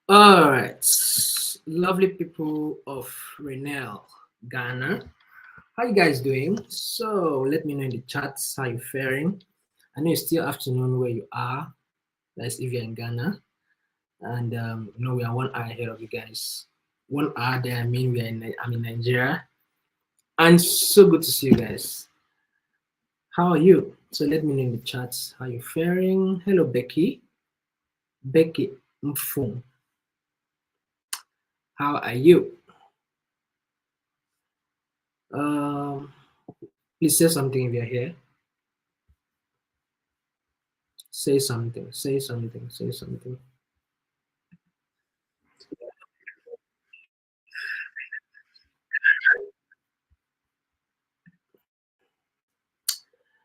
All right, lovely people of Renel, Ghana. How you guys doing? So let me know in the chats how you faring. I know it's still afternoon where you are. That's if you're in Ghana, and we are 1 hour ahead of you guys. 1 hour there. I mean, I'm in Nigeria, and so good to see you guys. How are you? So let me know in the chats how you faring. Hello, Becky. Becky Mfung. How are you? Um, please say something if you're here. Say something, say something, say something.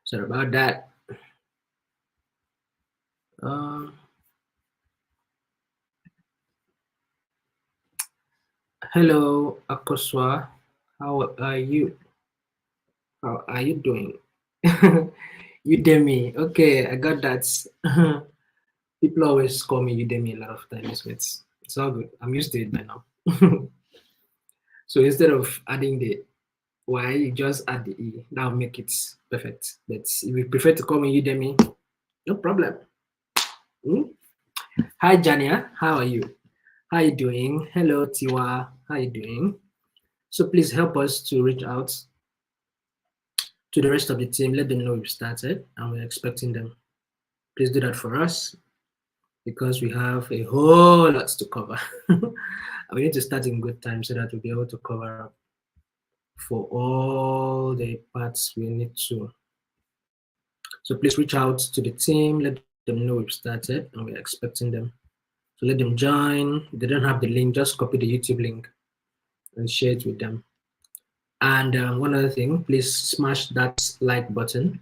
Sorry about that. Um, Hello, Akoswa. How are you? How are you doing? Udemy. Okay, I got that. People always call me Udemy a lot of times, but it's all good. I'm used to it by now. So instead of adding the Y, you just add the E. That'll make it perfect. But if you prefer to call me Udemy, no problem. Hmm? Hi, Jania. How are you? How you doing? Hello, Tiwa. How you doing? So please help us to reach out to the rest of the team. Let them know we've started and we're expecting them. Please do that for us because we have a whole lot to cover. We need to start in good time so that we'll be able to cover up for all the parts we need to. So please reach out to the team. Let them know we've started and we're expecting them. So let them join. If they don't have the link, just copy the YouTube link and share it with them. And one other thing, please smash that like button.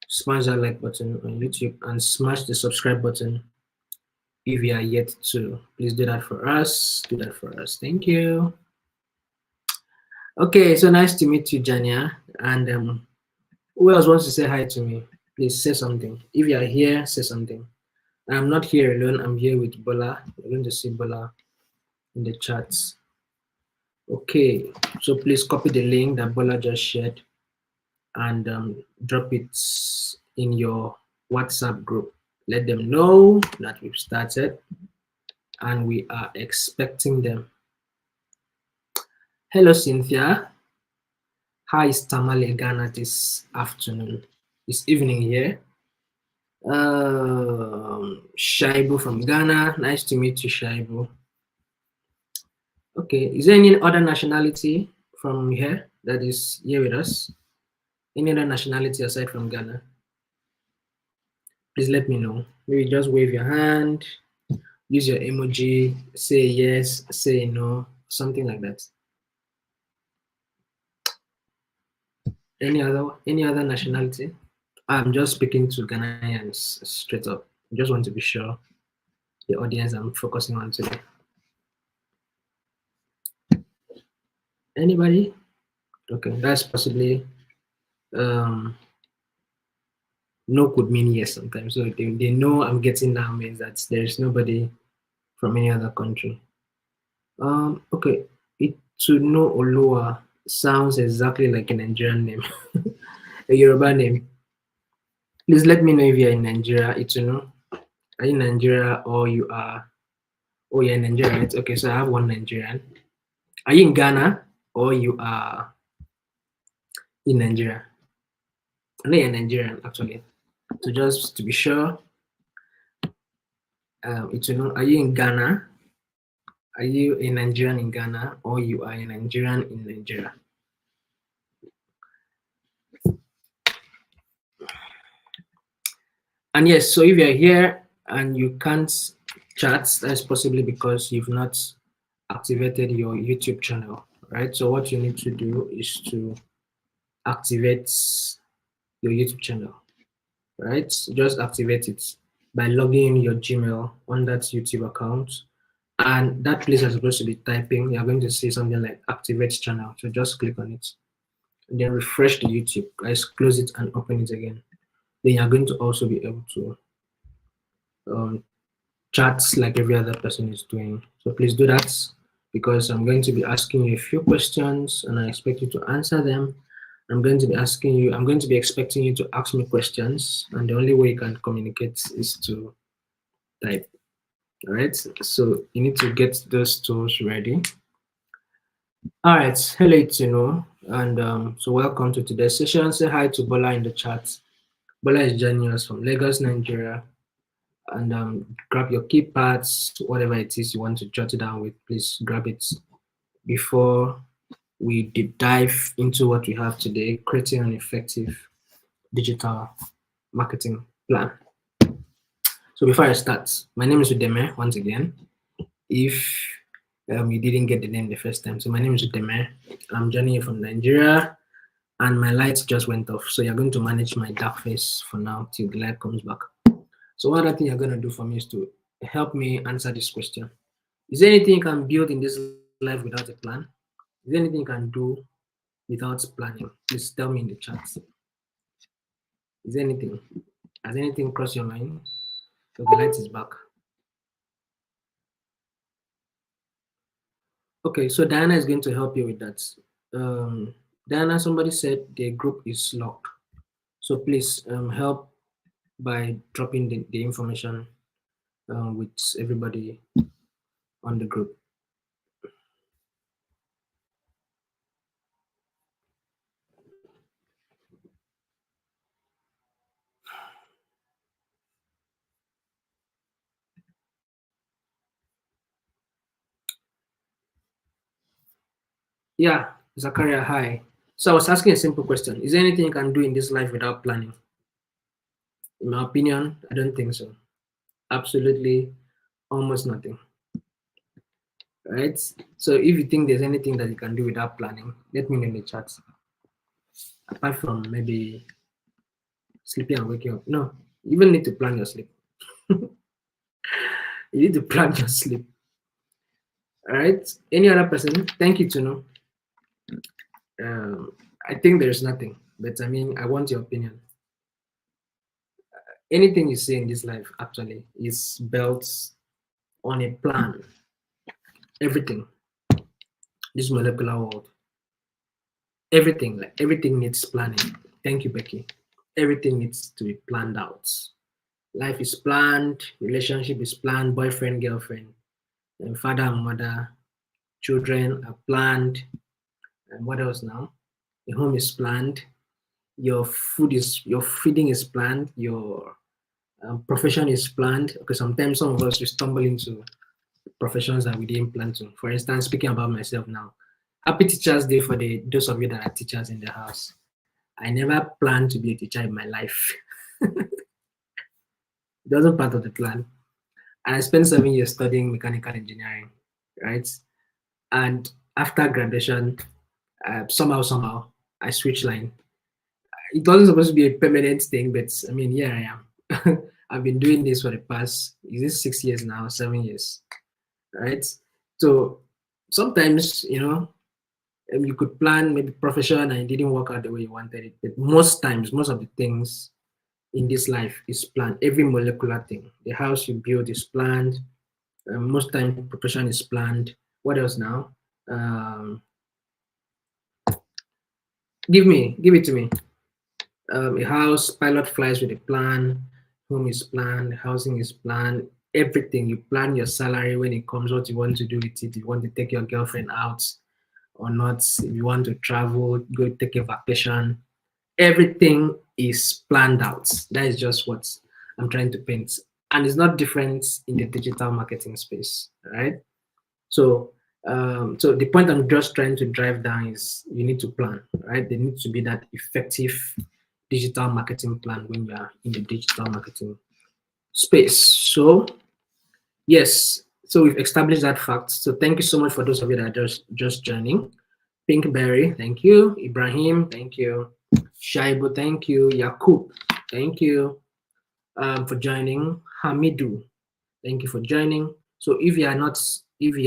Smash that like button on YouTube and smash the subscribe button if you are yet to. Please do that for us. Do that for us. Thank you. Okay, so nice to meet you, Jania. And who else wants to say hi to me? Please say something. If you are here, say something. I'm not here alone. I'm here with Bola. You're going to see Bola in the chats. Okay, so please copy the link that Bola just shared and drop it in your WhatsApp group. Let them know that we've started and we are expecting them. Hello, Cynthia. How is Tamale Ghana this afternoon? This evening here. Shaibu from Ghana. Nice to meet you, Shaibu. Okay, is there any other nationality from here that is here with us? Any other nationality aside from Ghana? Please let me know. Maybe just wave your hand, use your emoji, say yes, say no, something like that. Any other nationality? I'm just speaking to Ghanaians straight up. I just want to be sure the audience I'm focusing on today. Anybody? Okay, that's possibly no could mean yes sometimes. So they know I'm getting now means that there's nobody from any other country. Okay, Ituno Oluwa sounds exactly like a Nigerian name, a Yoruba name. Please let me know if you're in Nigeria. Ituno, are you in Nigeria or you are? Oh, you're in Nigeria, right? Okay, so I have one Nigerian. Are you in Ghana or you are in Nigeria? I know you're Nigerian actually. So just to be sure, Ituno, are you in Ghana? Are you a Nigerian in Ghana or you are a Nigerian in Nigeria? And yes, so if you're here and you can't chat, that's possibly because you've not activated your YouTube channel, right? So what you need to do is to activate your YouTube channel, right? Just activate it by logging in your Gmail on that YouTube account. And that place is supposed to be typing. You're going to see something like activate channel. So just click on it. And then refresh the YouTube. Guys, close it and open it again. Then you're going to also be able to chats like every other person is doing. So please do that, because I'm going to be asking you a few questions and I expect you to answer them. I'm going to be expecting you to ask me questions, and the only way you can communicate is to type. All right, so you need to get those tools ready. All right, hello, it's and so welcome to today's session. Say hi to Bola in the chat. Bola is joining us from Lagos, Nigeria. And grab your key parts, whatever it is you want to jot it down with, please grab it before we deep dive into what we have today, creating an effective digital marketing plan. So before I start, my name is Udeme once again. If you didn't get the name the first time, so my name is Udeme. I'm joining you from Nigeria, and my lights just went off. So you're going to manage my dark face for now till the light comes back. So one other thing you're going to do for me is to help me answer this question. Is there anything you can build in this life without a plan? Is there anything you can do without planning? Please tell me in the chat. Is there anything? Has anything crossed your mind? So the light is back. Okay, so Diana is going to help you with that. Diana, somebody said the group is locked. So please help by dropping the information with everybody on the group. Yeah, Zakaria, hi. So I was asking a simple question. Is there anything you can do in this life without planning? In my opinion, I don't think so. Absolutely, almost nothing. Right? So if you think there's anything that you can do without planning, let me know in the chat. Apart from maybe sleeping and waking up. No, you even need to plan your sleep. You need to plan your sleep. All right. Any other person? Thank you to know. I think there's nothing, but I mean, I want your opinion. Anything you see in this life actually is built on a plan. Everything. This molecular world. Everything, like everything needs planning. Thank you, Becky. Everything needs to be planned out. Life is planned, relationship is planned, boyfriend, girlfriend, and father and mother, children are planned. And what else now? Your home is planned. Your feeding is planned. Your profession is planned. Because sometimes some of us we stumble into professions that we didn't plan to. For instance, speaking about myself now, happy Teachers Day for those of you that are teachers in the house. I never planned to be a teacher in my life. It wasn't part of the plan. And I spent 7 years studying mechanical engineering, right? And after graduation, somehow, I switched line. It wasn't supposed to be a permanent thing, but I mean, here I am. I've been doing this for the past, is this 6 years now, 7 years, right? So sometimes, you could plan maybe profession and it didn't work out the way you wanted it. But most times, most of the things in this life is planned. Every molecular thing. The house you build is planned. Most time profession is planned. What else now? Give it to me. A house, pilot flies with a plan, home is planned, housing is planned, everything. You plan your salary when it comes, what you want to do with it. You want to take your girlfriend out or not, if you want to travel, go take a vacation. Everything is planned out. That is just what I'm trying to paint. And it's not different in the digital marketing space, right? So so the point I'm just trying to drive down is you need to plan, right? There needs to be that effective digital marketing plan when you are in the digital marketing space. So yes, so we've established that fact. So thank you so much for those of you that are just joining. Pinkberry, thank you. Ibrahim, thank you. Shaibu, thank you. Yakub, thank you for joining. Hamidu, thank you for joining. So if you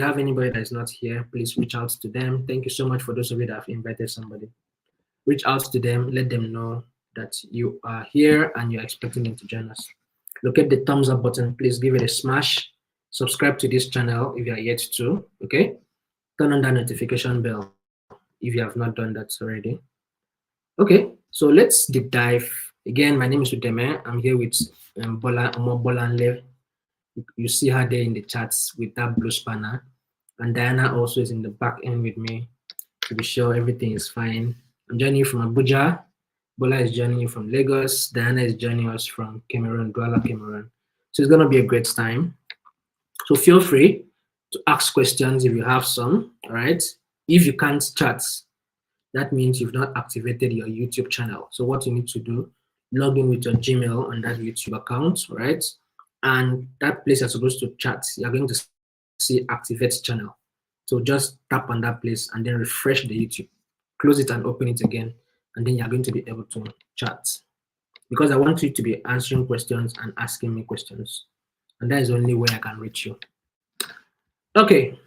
have anybody that is not here, please reach out to them. Thank you so much for those of you that have invited somebody. Reach out to them, let them know that you are here and you're expecting them to join us. Look at the thumbs up button, please give it a smash. Subscribe to this channel if you are yet to. Okay. Turn on that notification bell if you have not done that already. Okay, so let's deep dive. Again, my name is Udeme. I'm here with Bolanle. You see her there in the chats with that blue spanner. And Diana also is in the back end with me to be sure everything is fine. I'm joining you from Abuja. Bola is joining you from Lagos. Diana is joining us from Cameroon, Douala, Cameroon. So it's going to be a great time. So feel free to ask questions if you have some, all right? If you can't chat, that means you've not activated your YouTube channel. So what you need to do, log in with your Gmail on that YouTube account, right? And that place you're supposed to chat, you're going to see activate channel. So just tap on that place and then refresh the YouTube, close it and open it again, and then you're going to be able to chat. Because I want you to be answering questions and asking me questions. And that is the only way I can reach you. Okay,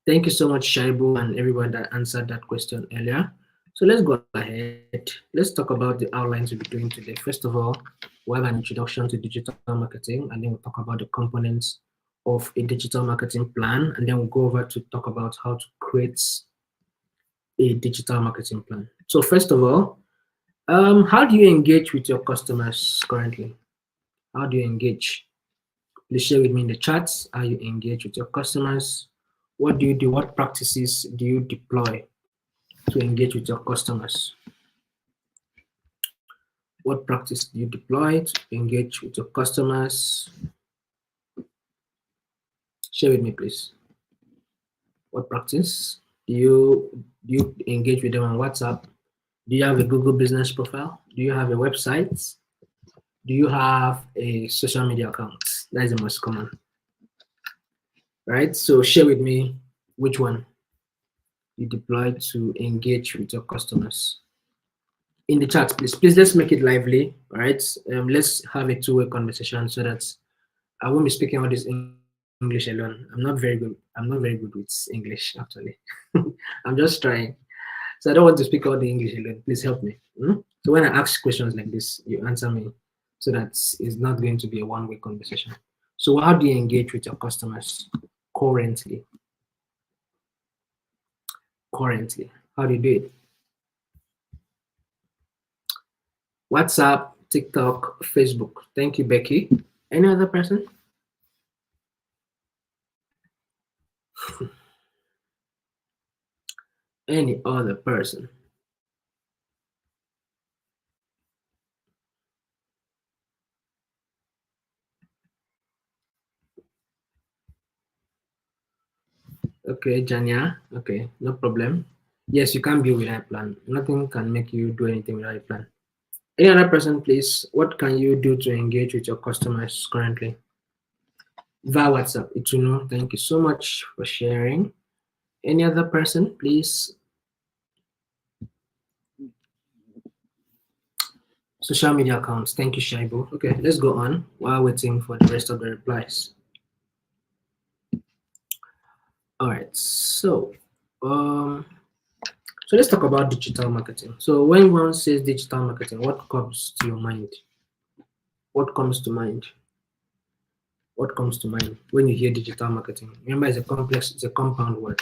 thank you so much, Shaibu, and everyone that answered that question earlier. So let's go ahead. Let's talk about the outlines we'll be doing today. First of all, we'll have an introduction to digital marketing, and then we'll talk about the components of a digital marketing plan, and then we'll go over to talk about how to create a digital marketing plan. So first of all, how do you engage with your customers currently? How do you engage? Please share with me in the chats how you engage with your customers. What do you do? What practices do you deploy to engage with your customers? What practice do you deploy to engage with your customers? Share with me, please. What practice do you engage with them on WhatsApp? Do you have a Google business profile? Do you have a website? Do you have a social media account? That is the most common, right? So share with me which one you deploy to engage with your customers. In the chat, please. Please, let's make it lively, all right? Let's have a two-way conversation so that I won't be speaking all this English alone. I'm not very good. I'm not very good with English, actually. I'm just trying. So I don't want to speak all the English alone. Please help me. So when I ask questions like this, you answer me so that it's not going to be a one-way conversation. So how do you engage with your customers currently? Currently, how do you do it? WhatsApp, TikTok, Facebook. Thank you, Becky. Any other person? Any other person? Okay, Janya. Okay, no problem. Yes, you can build without a plan. Nothing can make you do anything without a plan. Any other person, please? What can you do to engage with your customers currently? Via WhatsApp. Ituno, thank you so much for sharing. Any other person, please? Social media accounts. Thank you, Shaibu. Okay, let's go on while waiting for the rest of the replies. All right, so let's talk about digital marketing. So when one says digital marketing, what comes to your mind? What comes to mind? What comes to mind when you hear digital marketing? Remember, it's a compound word.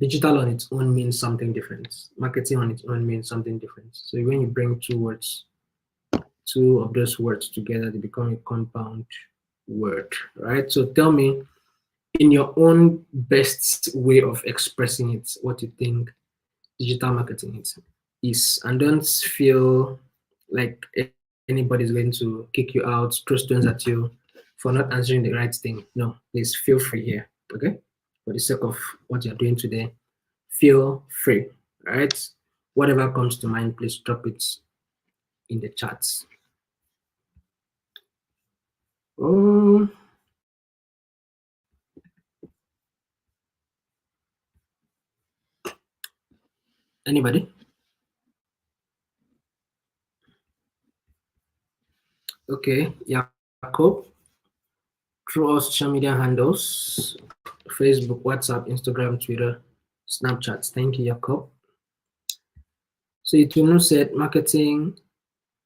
Digital on its own means something different. Marketing on its own means something different. So when you bring two of those words together, they become a compound word, right? So tell me, in your own best way of expressing it, what you think digital marketing is, and don't feel like anybody's going to kick you out, throw stones at you for not answering the right thing. No, please feel free here, okay? For the sake of what you're doing today, feel free, right? Whatever comes to mind, please drop it in the chats. Oh, anybody? Okay, Jacob, through all social media handles, Facebook, WhatsApp, Instagram, Twitter, Snapchat. Thank you, Jacob. So Ituno said marketing,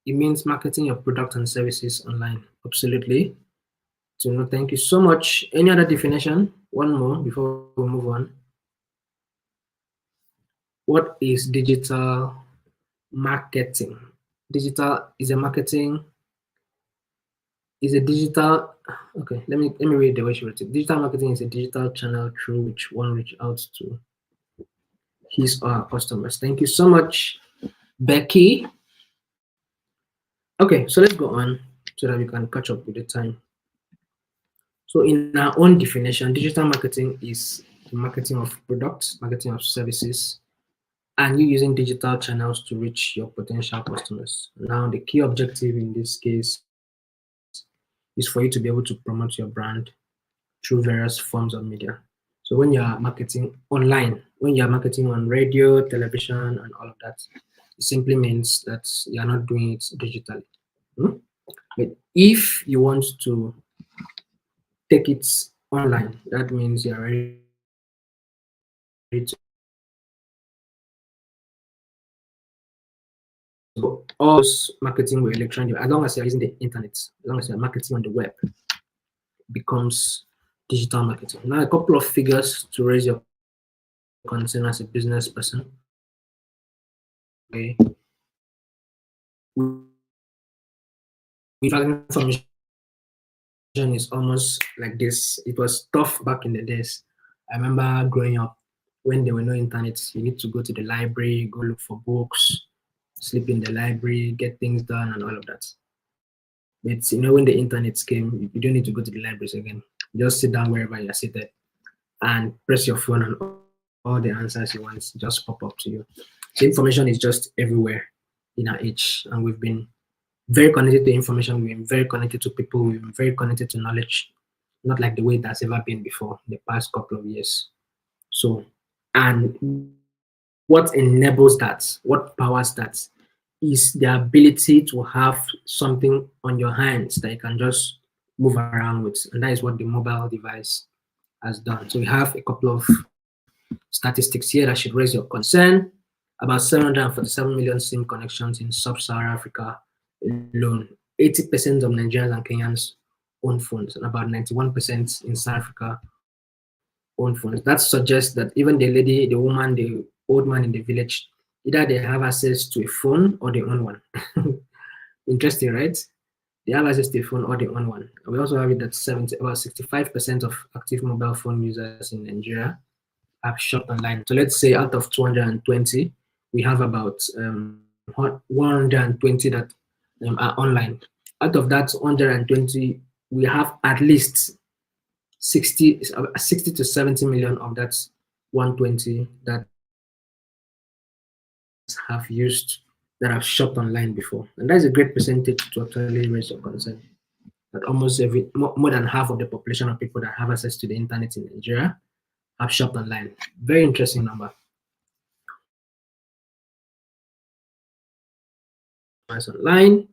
it means marketing your product and services online. Absolutely. to know. Thank you so much. Any other definition? One more before we move on. What is digital marketing? Digital is a marketing is a digital okay, let me read the way she wrote it. Digital marketing is a digital channel through which one reach out to his or her customers. Thank you so much, Becky. Okay, so let's go on so that we can catch up with the time. So in our own definition, digital marketing is the marketing of products, marketing of services, and you using digital channels to reach your potential customers. Now, the key objective in this case is for you to be able to promote your brand through various forms of media. So when you are marketing online, when you are marketing on radio, television, and all of that, it simply means that you are not doing it digitally. Hmm? But if you want to take it online, that means you are ready to so all those marketing with electronic, as long as you're using the internet, as long as you're marketing on the web, becomes digital marketing. Now, a couple of figures to raise your concern as a business person. Okay. We information is almost like this. It was tough back in the days. I remember growing up when there were no internet, you need to go to the library, go look for books, sleep in the library, get things done, and all of that. But when the internet came, you don't need to go to the libraries again. Just sit down wherever you're seated and press your phone, and all the answers you want just pop up to you. So information is just everywhere in our age, and we've been very connected to information. We've been very connected to people. We've been very connected to knowledge, not like the way it has ever been before in the past couple of years. So, and what enables that, what powers that, is the ability to have something on your hands that you can just move around with, and that is what the mobile device has done. So we have a couple of statistics here that should raise your concern. About 747 million SIM connections in sub-Saharan Africa alone. 80% of Nigerians and Kenyans own phones, and about 91% in South Africa own phones. That suggests that even the lady, the woman, the old man in the village, either they have access to a phone or they own one. Interesting, right? They have access to a phone or they own one. And we also have it that about 65% of active mobile phone users in Nigeria have shopped online. So let's say out of 220, we have about 120 that are online. Out of that 120, we have at least 60 to 70 million of that 120 that have shopped online before. And that's a great percentage to actually raise your concern. That almost more than half of the population of people that have access to the internet in Nigeria have shopped online. Very interesting number. As online,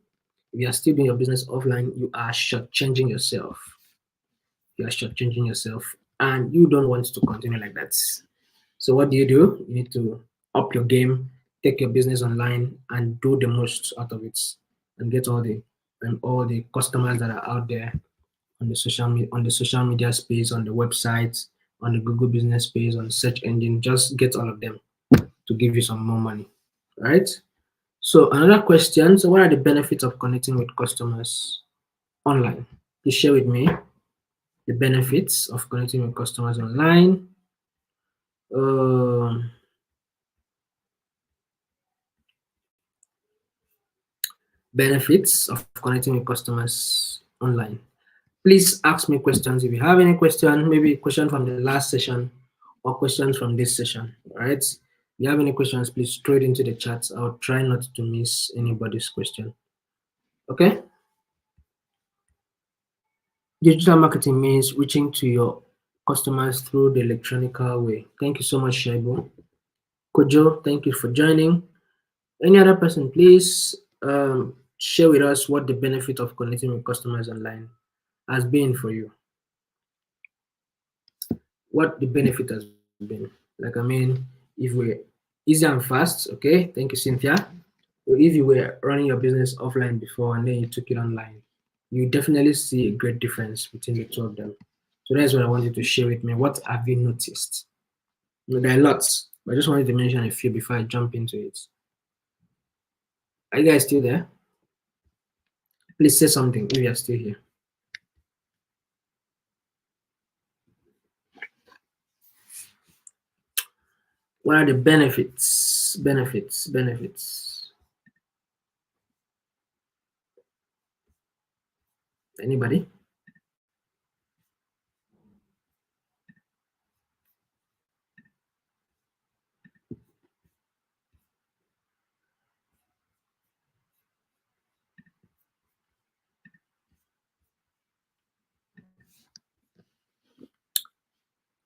if you are still doing your business offline, you are shortchanging yourself. You are shortchanging yourself, and you don't want to continue like that. So what do? You need to up your game, take your business online, and do the most out of it, and get all the customers that are out there on the social media space, on the websites, on the Google business space, on the search engine. Just get all of them to give you some more money, right? So another question, so what are the benefits of connecting with customers online? Please share with me the benefits of connecting with customers online. Um, Benefits of connecting with customers online. Please ask me questions if you have any question, maybe a question from the last session or questions from this session, all right? If you have any questions, please throw it into the chat. I'll try not to miss anybody's question, okay? Digital marketing means reaching to your customers through the electronical way. Thank you so much, Shaibu. Kojo, thank you for joining. Any other person, please share with us what the benefit of connecting with customers online has been for you. What the benefit has been. Like, I mean, if we're easy and fast, okay, thank you, Cynthia. So if you were running your business offline before and then you took it online, you definitely see a great difference between the two of them. So that's what I wanted to share with me. What have you noticed? There are lots, but I just wanted to mention a few before I jump into it. Are you guys still there? Please say something if you're still here. What are the benefits? Benefits. Anybody?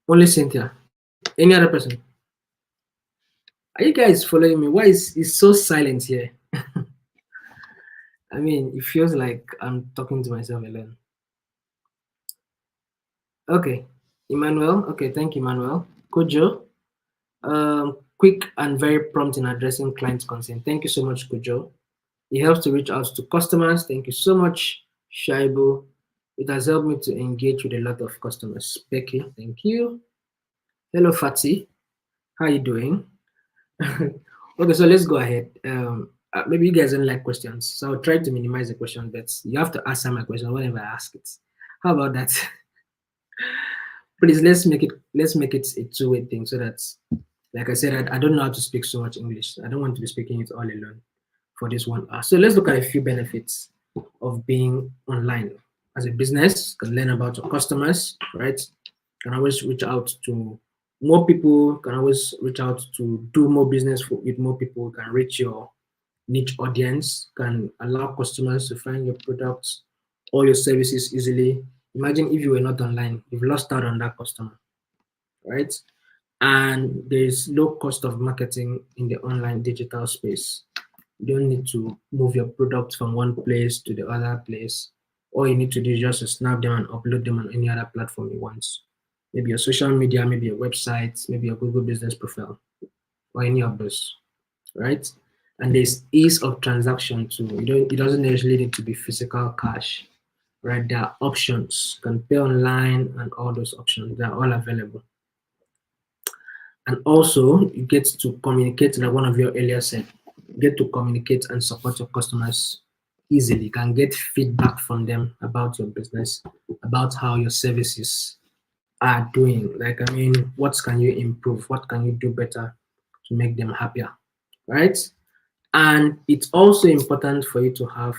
Only Cynthia. Any other person? Are you guys following me? Why is it so silent here? I mean, it feels like I'm talking to myself alone. Okay, Emmanuel. Okay, thank you, Emmanuel. Kojo, quick and very prompt in addressing client concern. Thank you so much, Kojo. It helps to reach out to customers. Thank you so much, Shaibu. It has helped me to engage with a lot of customers. Becky, thank you. Hello, Fatih. How are you doing? Okay, so let's go ahead. Maybe you guys don't like questions, so I'll try to minimize the question, but you have to answer my question whenever I ask it. How about that? Please, let's make it a two-way thing so that, like I said, I don't know how to speak so much English. I don't want to be speaking it all alone for this 1 hour. So let's look at a few benefits of being online. As a business, you can learn about your customers, right? You can always reach out to more people, can always reach out to do more business with more people, can reach your niche audience, can allow customers to find your products or your services easily. Imagine if you were not online, you've lost out on that customer, right? And there's low cost of marketing in the online digital space. You don't need to move your products from one place to the other place. All you need to do is just to snap them and upload them on any other platform you want. Maybe your social media, maybe your website, maybe your Google business profile, or any of those, right? And there's ease of transaction too. It doesn't necessarily need to be physical cash, right? There are options. You can pay online and all those options. They're all available. And also you get to communicate, like one of your earlier said, get to communicate and support your customers easily. You can get feedback from them about your business, about how your services are doing. Like, I mean, what can you improve? What can you do better to make them happier, right? And it's also important for you to have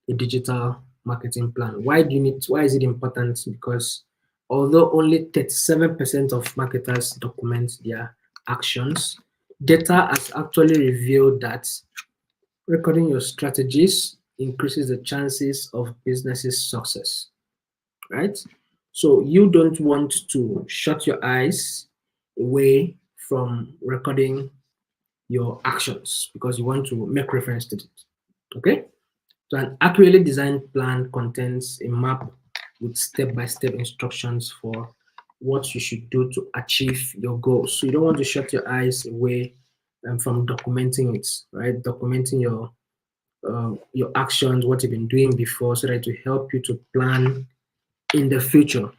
a digital marketing plan. Why is it important? Because although only 37% of marketers document their actions, data has actually revealed that recording your strategies increases the chances of business's success, right? So you don't want to shut your eyes away from recording your actions because you want to make reference to it. Okay? So an accurately designed plan contains a map with step-by-step instructions for what you should do to achieve your goals. So you don't want to shut your eyes away from documenting it, right? Documenting your actions, what you've been doing before, so that it will help you to plan in the future,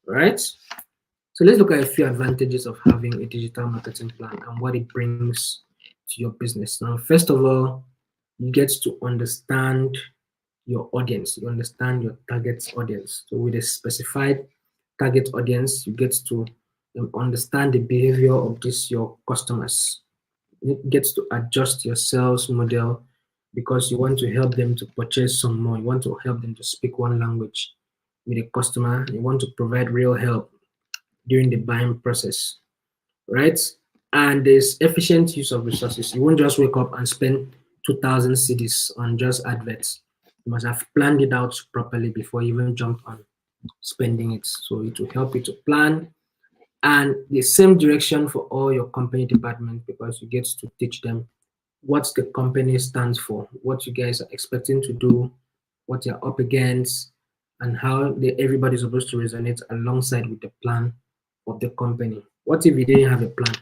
right? So let's look at a few advantages of having a digital marketing plan and what it brings to your business. Now, first of all, you get to understand your audience, you understand your target audience. So with a specified target audience, you get to understand the behavior of your customers. You get to adjust your sales model because you want to help them to purchase some more. You want to help them to speak one language with a customer. You want to provide real help during the buying process, right? And there's efficient use of resources. You won't just wake up and spend 2,000 CDs on just adverts. You must have planned it out properly before you even jump on spending it. So it will help you to plan, and the same direction for all your company department, because you get to teach them what the company stands for, what you guys are expecting to do, what you're up against, and how everybody's supposed to resonate alongside with the plan of the company. What if you didn't have a plan?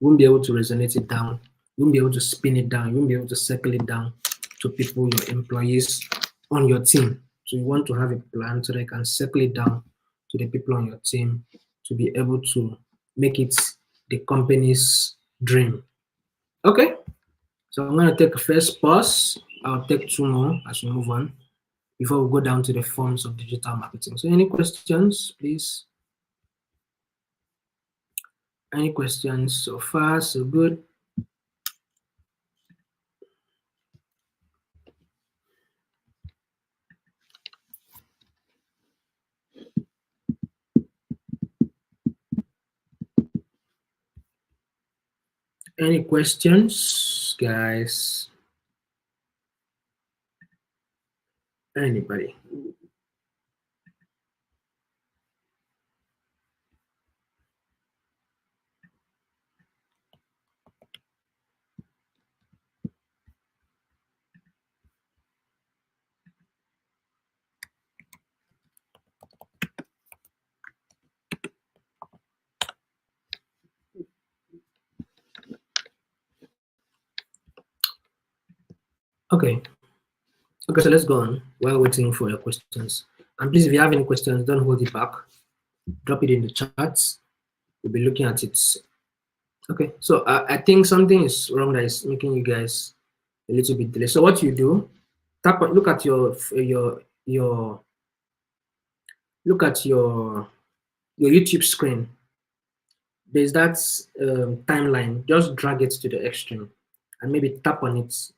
You won't be able to resonate it down. You won't be able to spin it down. You won't be able to circle it down to people, your employees, on your team. So you want to have a plan so that you can circle it down to the people on your team to be able to make it the company's dream. Okay, so I'm going to take a first pause. I'll take two more as we move on before we go down to the forms of digital marketing. So any questions, please? Any questions so far? So good. Any questions, guys? Anybody? Okay. Okay, so let's go on while waiting for your questions. And please, if you have any questions, don't hold it back. Drop it in the chats. We'll be looking at it. Okay, so I think something is wrong that is making you guys a little bit delayed. So what you do, look at your look at your YouTube screen. There's that timeline. Just drag it to the extreme, and maybe tap on it,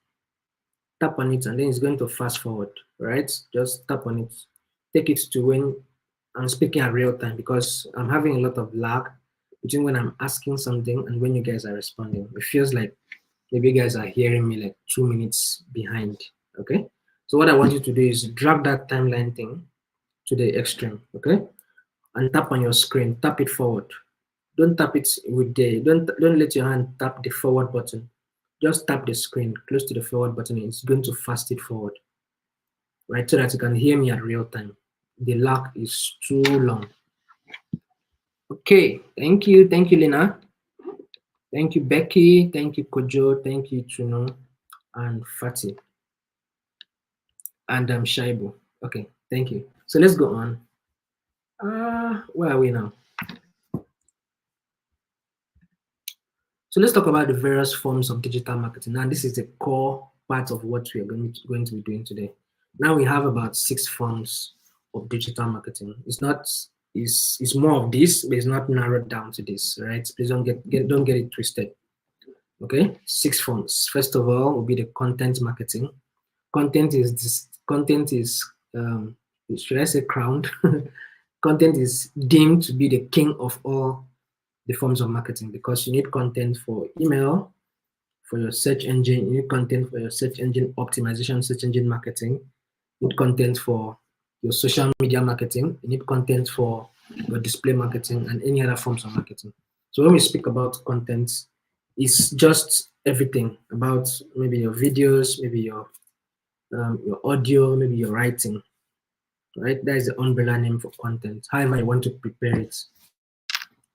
and then it's going to fast forward, right? Just tap on it. Take it to when I'm speaking at real time because I'm having a lot of lag between when I'm asking something and when you guys are responding. It feels like maybe you guys are hearing me like 2 minutes behind. Okay. So what I want you to do is drag that timeline thing to the extreme. Okay. And tap on your screen. Tap it forward. Don't tap it with the don't let your hand tap the forward button. Just tap the screen close to the forward button. And it's going to fast it forward, right? So that you can hear me at real time. The lag is too long. Okay, thank you, Lena. Thank you, Becky. Thank you, Kojo. Thank you, Chuno and Fatih and Shaibu. Okay, thank you. So let's go on. Where are we now? So let's talk about the various forms of digital marketing. Now, this is the core part of what we are going to be doing today. Now we have about 6 forms of digital marketing. It's more of this, but it's not narrowed down to this, right? Please don't get it twisted. Okay, 6 forms. First of all, will be the content marketing. Content is should I say crowned? Content is deemed to be the king of all the forms of marketing because you need content for email, for your search engine, you need content for your search engine optimization, search engine marketing, you need content for your social media marketing, you need content for your display marketing and any other forms of marketing. So when we speak about content, it's just everything about maybe your videos, maybe your audio, maybe your writing, right? That is the umbrella name for content. However you want to prepare it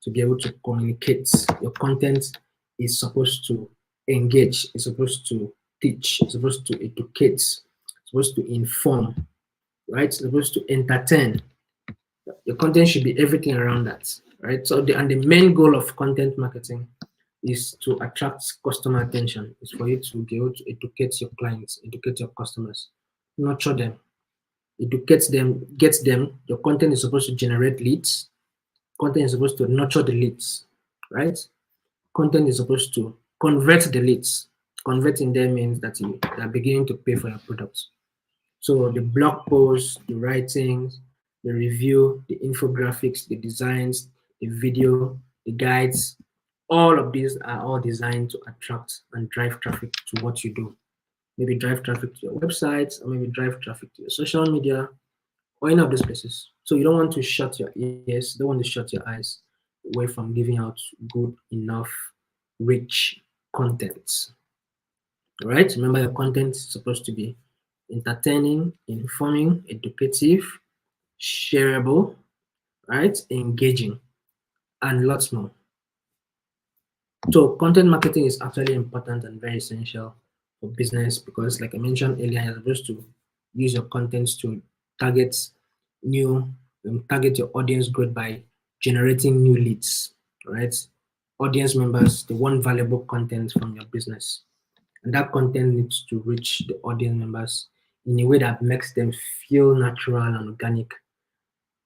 to be able to communicate. Your content is supposed to engage, it's supposed to teach, it's supposed to educate, it's supposed to inform, right? It's supposed to entertain. Your content should be everything around that, right? So the main goal of content marketing is to attract customer attention. It's for you to be able to educate your clients, educate your customers, nurture them, educate them, get them. Your content is supposed to generate leads. Content is supposed to nurture the leads, right? Content is supposed to convert the leads. Converting them means that you are beginning to pay for your products. So the blog posts, the writings, the review, the infographics, the designs, the video, the guides, all of these are all designed to attract and drive traffic to what you do. Maybe drive traffic to your website, or maybe drive traffic to your social media, or any of these places. So you don't want to shut your ears, don't want to shut your eyes away from giving out good enough, rich content. All right, remember your content is supposed to be entertaining, informing, educative, shareable, right, engaging, and lots more. So content marketing is actually important and very essential for business because, like I mentioned earlier, you're supposed to use your contents to target new target your audience growth by generating new leads, right? Audience members, they want valuable content from your business, and that content needs to reach the audience members in a way that makes them feel natural and organic,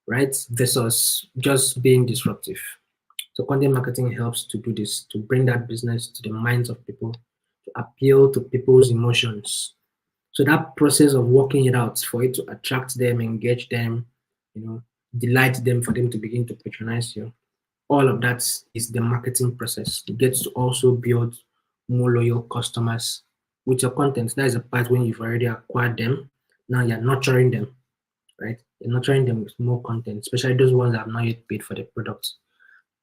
right? Versus just being disruptive. So content marketing helps to do this, to bring that business to the minds of people, to appeal to people's emotions. So that process of working it out for it to attract them, engage them, delight them, for them to begin to patronize you. All of that is the marketing process. You get to also build more loyal customers with your content. That is a part when you've already acquired them. Now you're nurturing them, right? You're nurturing them with more content, especially those ones that have not yet paid for the product.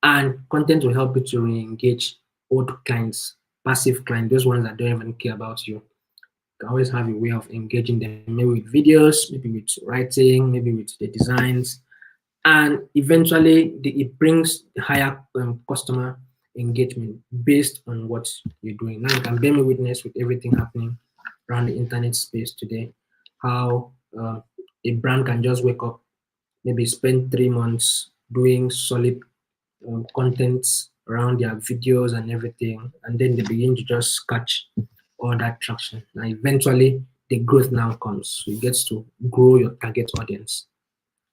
And content will help you to re-engage old clients, passive clients, those ones that don't even care about you. You can always have a way of engaging them, maybe with videos, maybe with writing, maybe with the designs, and eventually it brings higher customer engagement based on what you're doing. Now you can bear me witness with everything happening around the internet space today, how a brand can just wake up, maybe spend 3 months doing solid content around their videos and everything, and then they begin to just catch all that traction. Now, eventually, the growth now comes. So you get to grow your target audience.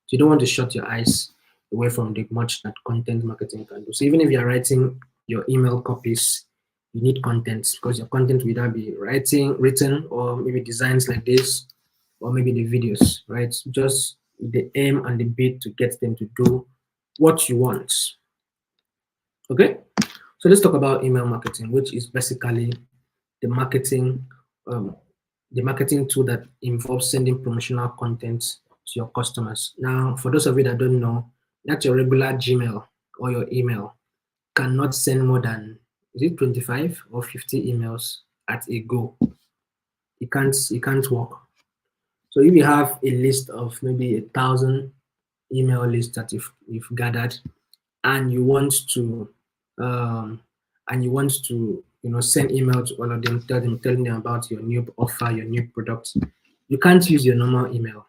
So you don't want to shut your eyes away from the much that content marketing can do. So even if you're writing your email copies, you need content, because your content will either be written, or maybe designs like this, or maybe the videos, right? Just the aim and the bit to get them to do what you want. Okay, so let's talk about email marketing, which is basically the marketing um, the marketing tool that involves sending promotional content to your customers. Now, for those of you that don't know, that's your regular Gmail or your email cannot send more than, is it 25 or 50 emails at a go. It can't work. So if you have a list of maybe 1,000 email lists that you've gathered, and you want to um, send email to all of them, telling them about your new offer, your new product, you can't use your normal email.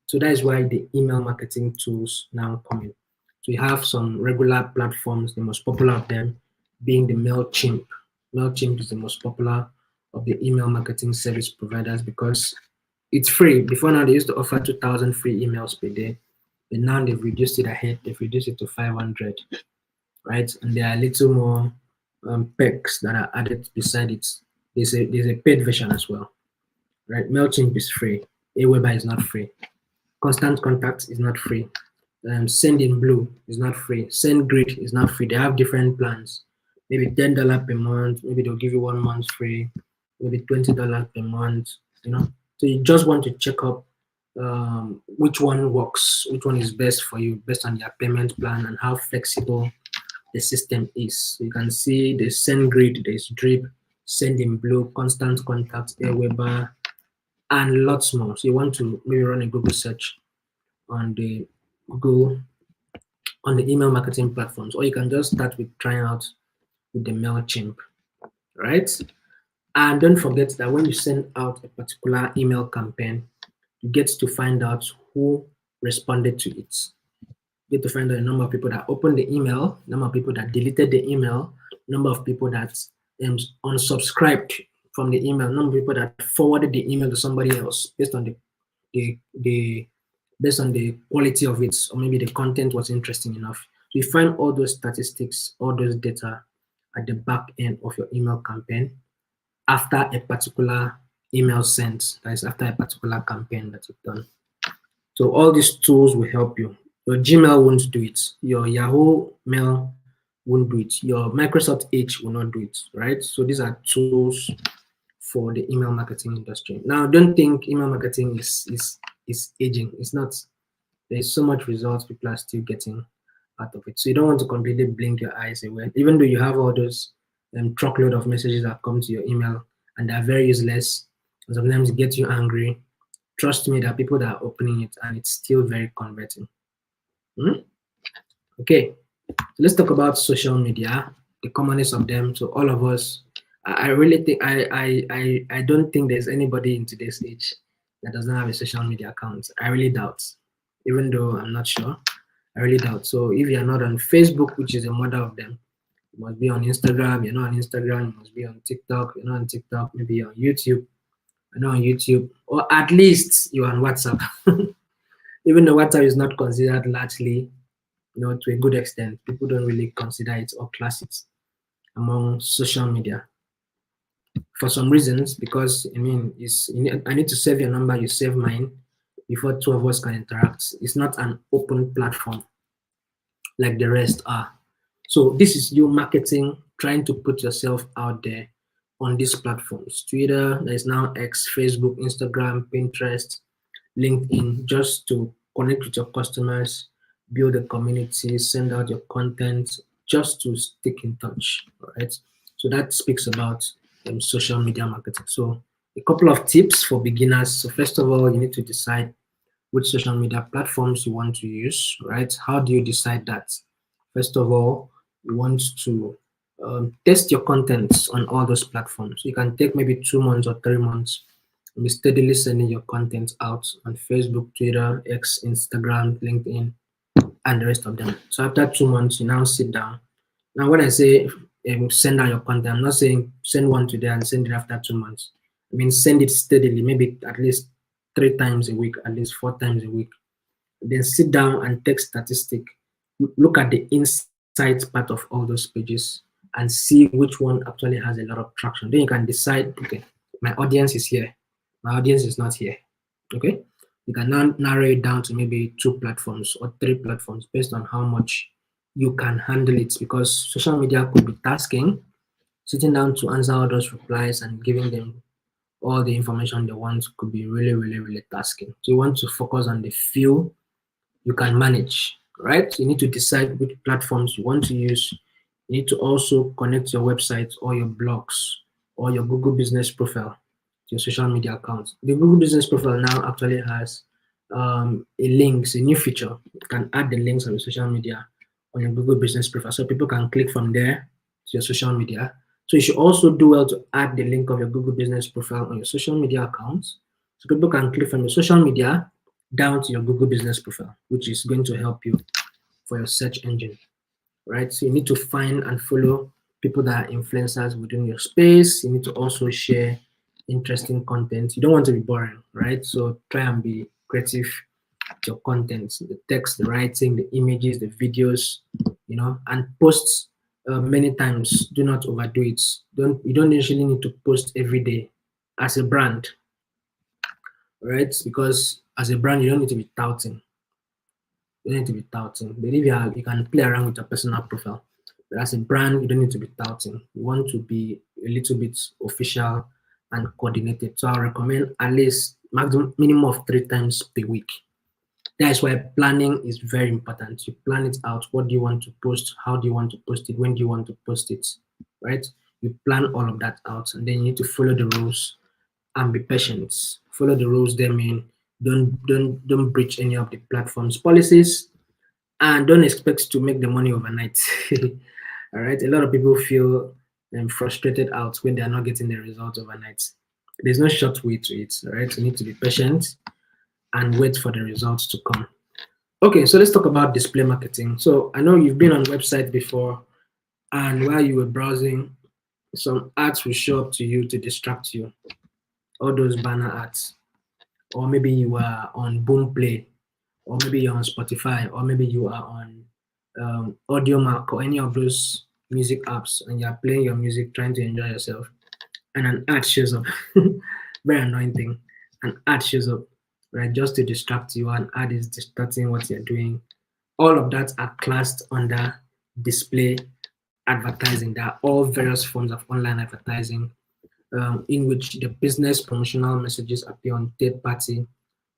So that is why the email marketing tools now come in. So you have some regular platforms, the most popular of them being the MailChimp. MailChimp is the most popular of the email marketing service providers because it's free. Before now, they used to offer 2,000 free emails per day, but now they've reduced it ahead. They've reduced it to 500, right? And there are a little more perks that are added beside it. There's a paid version as well, right? MailChimp is free. Aweber is not free. Constant Contact is not free. Sendinblue is not free. SendGrid is not free. They have different plans. Maybe $10 per month. Maybe they'll give you 1 month free. Maybe $20 per month. So you just want to check up which one works, which one is best for you based on your payment plan and how flexible the system is. So you can see the SendGrid, there's Drip, Sendinblue, Constant Contact, Aweber, and lots more. So you want to maybe run a Google search on the email marketing platforms, or you can just start with trying out with the MailChimp, right? And don't forget that when you send out a particular email campaign, you get to find out who responded to it. You get to find out the number of people that opened the email, number of people that deleted the email, number of people that unsubscribed from the email, number of people that forwarded the email to somebody else based on the based on the quality of it, or maybe the content was interesting enough. So you find all those statistics, all those data at the back end of your email campaign after a particular email sent, that is after a particular campaign that you've done. So all these tools will help you. Your Gmail won't do it. Your Yahoo Mail won't do it. Your Microsoft Edge will not do it, right? So these are tools for the email marketing industry. Now, don't think email marketing is aging. It's not. There's so much results people are still getting out of it. So you don't want to completely blink your eyes away, even though you have all those truckload of messages that come to your email and they're very useless and sometimes get you angry. Trust me, there are people that are opening it and it's still very converting. Okay, so let's talk about social media, the commonest of them. So all of us, I really think I don't think there's anybody in today's age that does not have a social media account? I really doubt, even though I'm not sure. I really doubt. So if you're not on Facebook, which is the mother of them, you must be on Instagram. You're not on Instagram, you must be on TikTok. You're not on TikTok, maybe you're on YouTube. You're not on YouTube, or at least you're on WhatsApp. Even though WhatsApp is not considered largely, to a good extent, people don't really consider it or class it among social media for some reasons. Because I mean, I need to save your number, you save mine before two of us can interact. It's not an open platform like the rest are. So this is you marketing, trying to put yourself out there on these platforms. Twitter, there's now X, Facebook, Instagram, Pinterest, LinkedIn, just to connect with your customers, build a community, send out your content, just to stick in touch. All right. So that speaks about social media marketing. So a couple of tips for beginners. So first of all, you need to decide which social media platforms you want to use, right? How do you decide that? First of all, you want to test your contents on all those platforms. You can take maybe 2 months or 3 months and be steadily sending your content out on Facebook, Twitter, X, Instagram, LinkedIn, and the rest of them. So after 2 months, you now sit down. Now, when I say send out your content, I'm not saying send one today and send it after 2 months. I mean, send it steadily, maybe at least 3 times a week, at least 4 times a week. Then sit down and take statistic. Look at the insights part of all those pages and see which one actually has a lot of traction. Then you can decide, okay, my audience is here, my audience is not here. Okay, you can now narrow it down to maybe 2 platforms or 3 platforms based on how much you can handle it, because social media could be tasking. Sitting down to answer all those replies and giving them all the information they want could be really, really, really tasking. So you want to focus on the few you can manage, right? You need to decide which platforms you want to use. You need to also connect your website or your blogs or your Google business profile to your social media account. The Google business profile now actually has a links, a new feature. You can add the links of your social media on your Google business profile, so people can click from there to your social media. So you should also do well to add the link of your Google business profile on your social media accounts, so people can click from your social media down to your Google business profile, which is going to help you for your search engine, right? So you need to find and follow people that are influencers within your space. You need to also share interesting content. You don't want to be boring, right? So try and be creative with your content, the text, the writing, the images, the videos, and post many times. Do not overdo it. You don't usually need to post every day as a brand, right? Because as a brand, you don't need to be touting. You don't need to be touting. But if you can play around with your personal profile. But as a brand, you don't need to be touting. You want to be a little bit official and coordinated. So I recommend at least minimum of 3 times per week. That's why planning is very important. You plan it out. What do you want to post? How do you want to post it? When do you want to post it? Right? You plan all of that out, and then you need to follow the rules and be patient. Follow the rules. They mean don't breach any of the platform's policies, and don't expect to make the money overnight. All right. A lot of people feel frustrated out when they are not getting the results overnight. There's no short way to it. All right. You need to be patient and wait for the results to come. Okay, so let's talk about display marketing. So I know you've been on website before, and while you were browsing, some ads will show up to you to distract you. All those banner ads, or maybe you are on Boom Play, or maybe you're on Spotify, or maybe you are on AudioMark or any of those music apps, and you're playing your music, trying to enjoy yourself, and an ad shows up. Very annoying thing. An ad shows up, right, just to distract you. An ad is distracting what you're doing. All of that are classed under display advertising. They are all various forms of online advertising in which the business promotional messages appear on third-party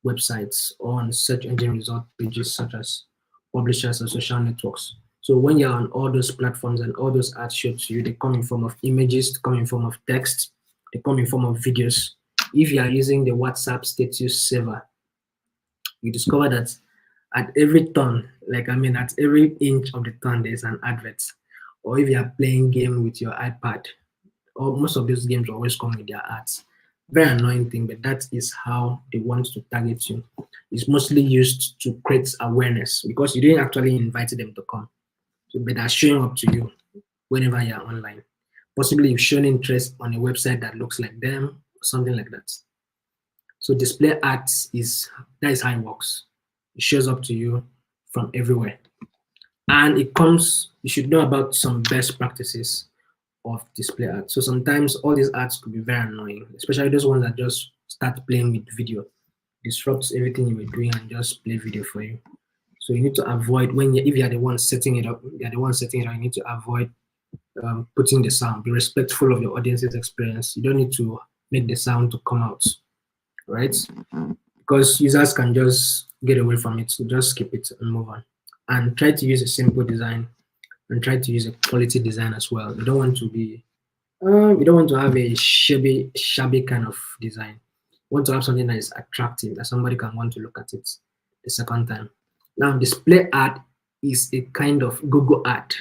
websites or on search engine result pages such as publishers or social networks. So when you're on all those platforms and all those ads show to you, they come in form of images, they come in form of text, they come in form of videos. If you are using the WhatsApp status saver, you discover that at every turn, like I mean, at every inch of the turn, there's an advert. Or if you are playing game with your iPad, or most of these games always come with their ads. Very annoying thing, but that is how they want to target you. It's mostly used to create awareness because you didn't actually invite them to come. So, but they're showing up to you whenever you're online. Possibly you've shown interest on a website that looks like them, or something like that. So display ads is that is how it works. It shows up to you from everywhere. And it comes, you should know about some best practices of display ads. So sometimes all these ads could be very annoying, especially those ones that just start playing with video, disrupts everything you were doing and just play video for you. So you need to avoid when if you are the one setting it up, you are the one setting it up. You need to avoid putting the sound. Be respectful of your audience's experience. You don't need to make the sound to come out, right? Because users can just get away from it. So just skip it and move on. And try to use a simple design and try to use a quality design as well. You don't want to be you don't want to have a shabby kind of design. You want to have something that is attractive, that somebody can want to look at it the second time. Now, display ad is a kind of Google ad,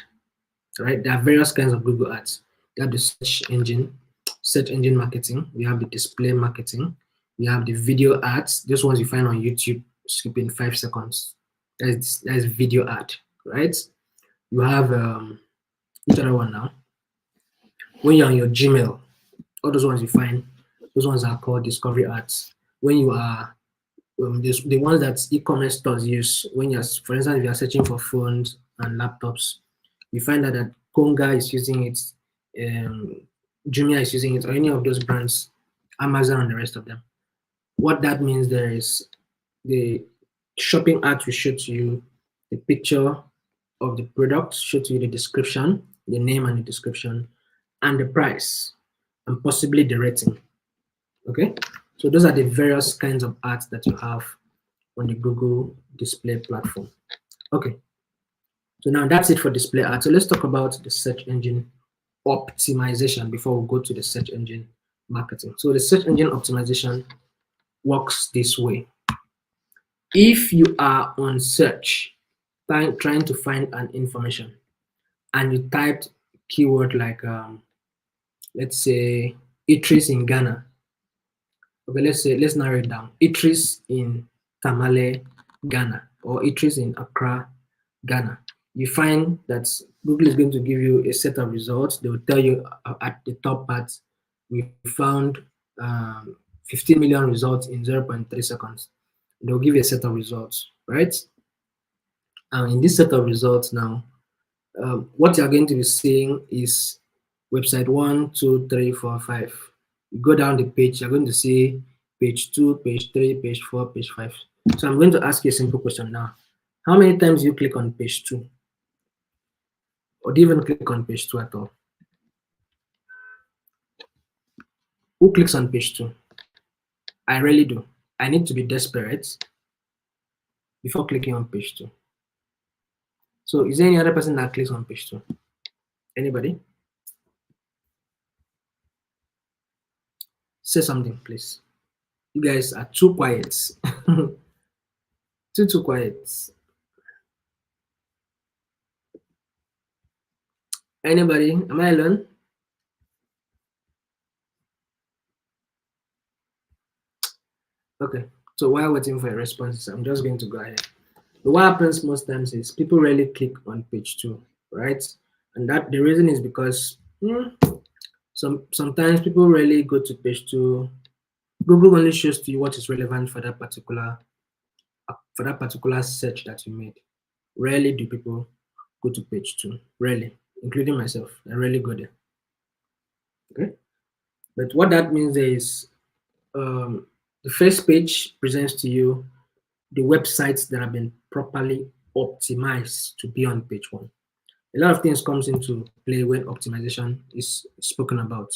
right? There are various kinds of Google ads. You have the search engine marketing. We have the display marketing. We have the video ads. Those ones you find on YouTube, skipping 5 seconds. That's video ad, right? You have which other one now? When you're on your Gmail, all those ones you find, those ones are called discovery ads. When you are the ones that e-commerce stores use, when you're, for instance, if you're searching for phones and laptops, you find that Konga is using it, Jumia is using it, or any of those brands, Amazon and the rest of them. What that means there is the shopping ad will show to you the picture of the product, show to you the description, the name and the description, and the price, and possibly the rating. Okay, so those are the various kinds of ads that you have on the Google display platform. Okay, so now that's it for display ads. So let's talk about the search engine optimization before we go to the search engine marketing. So the search engine optimization works this way. If you are on search, trying to find an information, and you typed keyword like, let's say, eateries in Ghana. Okay, let's narrow it down. Eateries in Tamale, Ghana, or eateries in Accra, Ghana. You find that Google is going to give you a set of results. They will tell you at the top part, we found 15 million results in 0.3 seconds. They'll give you a set of results, right? And in this set of results now, what you're going to be seeing is website 1, 2, 3, 4, 5. You go down the page, you're going to see page 2, page 3, page 4, page 5. So I'm going to ask you a simple question now. How many times do you click on page 2? Or do you even click on page 2 at all? Who clicks on page 2? I really do. I need to be desperate before clicking on page 2. So is there any other person that clicks on page 2? Anybody? Say something, please. You guys are too quiet. too quiet. Anybody? Am I alone? Okay. So while waiting for your responses, I'm just going to go ahead. But what happens most times is people rarely click on page 2, right? And that the reason is because sometimes people rarely go to page 2. Google only shows to you what is relevant for that particular search that you made. Rarely do people go to page 2. Rarely, including myself. I rarely go there. Okay. But what that means is the first page presents to you the websites that have been properly optimized to be on page 1. A lot of things comes into play when optimization is spoken about,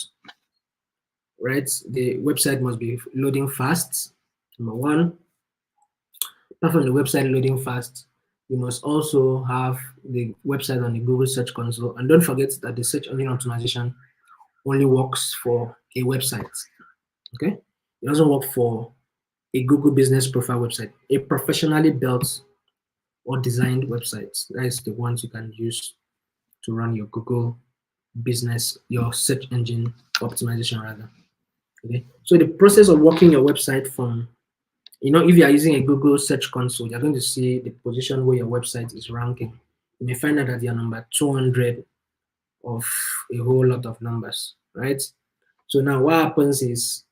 right? The website must be loading fast, number 1. Apart from the website loading fast, you must also have the website on the Google Search Console. And don't forget that the search engine optimization only works for a website, okay? It doesn't work for a Google Business Profile website. A professionally built or designed website, that is the ones you can use to run your Google business, your search engine optimization rather. Okay, so the process of working your website from, if you are using a Google Search Console, you're going to see the position where your website is ranking. You may find out that you're number 200 of a whole lot of numbers, right? So now what happens is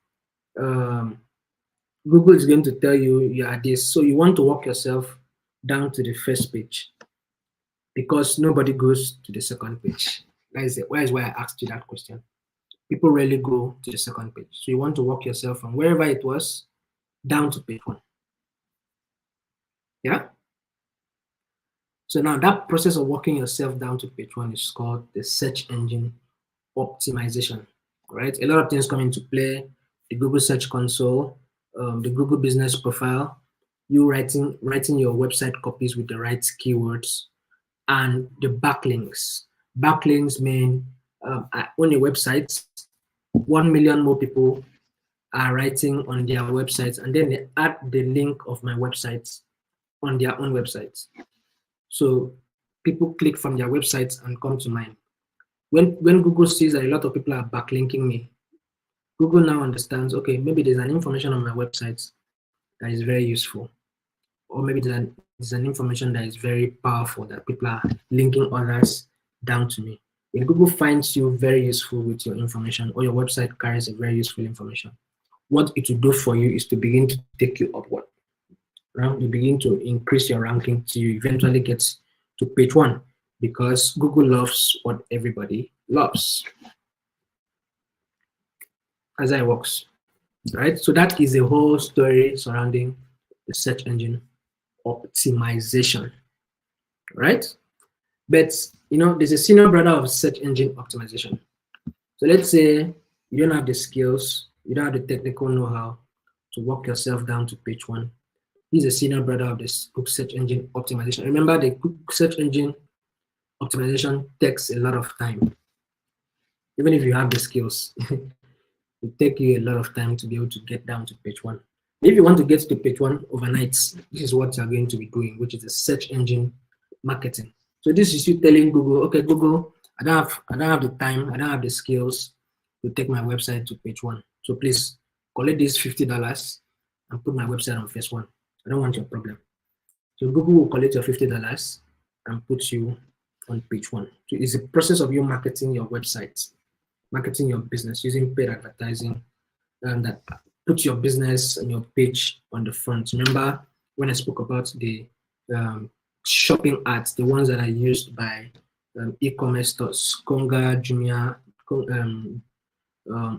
Google is going to tell you you are this. So you want to walk yourself down to the first page because nobody goes to the second page. That is why I asked you that question. People rarely go to the second page. So you want to walk yourself from wherever it was down to page 1. Yeah? So now that process of walking yourself down to page 1 is called the search engine optimization. Right? A lot of things come into play. The Google Search Console, the Google Business Profile, you writing your website copies with the right keywords, and the backlinks. Backlinks mean on a website, 1 million more people are writing on their websites, and then they add the link of my website on their own websites. So people click from their websites and come to mine. When Google sees that a lot of people are backlinking me, Google now understands, okay, maybe there's an information on my website that is very useful, or maybe there's an information that is very powerful that people are linking others down to me. When Google finds you very useful with your information, or your website carries a very useful information, what it will do for you is to begin to take you upward. Right? You begin to increase your ranking till you eventually get to page 1, because Google loves what everybody loves. As it works, right? So that is the whole story surrounding the search engine optimization, right? But there's a senior brother of search engine optimization. So let's say you don't have the skills, you don't have the technical know-how to walk yourself down to page 1. He's a senior brother of this Google search engine optimization. Remember, the Google search engine optimization takes a lot of time. Even if you have the skills, it take you a lot of time to be able to get down to page 1. If you want to get to page 1 overnight, this is what you're going to be doing, which is the search engine marketing. So this is you telling Google, okay, Google, I don't have the time, I don't have the skills to take my website to page 1. So please collect this $50 and put my website on first 1. I don't want your problem. So Google will collect your $50 and put you on page 1. So it's a process of you marketing your website, marketing your business using paid advertising, that puts your business and your page on the front. Remember when I spoke about the shopping ads, the ones that are used by e-commerce stores, Konga, Jumia,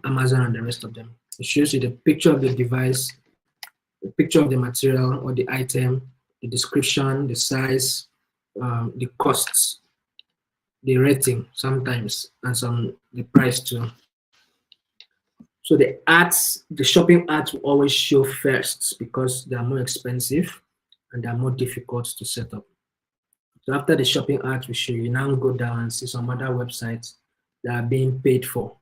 Amazon, and the rest of them. It shows you the picture of the device, the picture of the material or the item, the description, the size, the costs, the rating sometimes, and the price too. So the ads, the shopping ads will always show first because they are more expensive and they are more difficult to set up. So after the shopping ads will show, you now go down and see some other websites that are being paid for,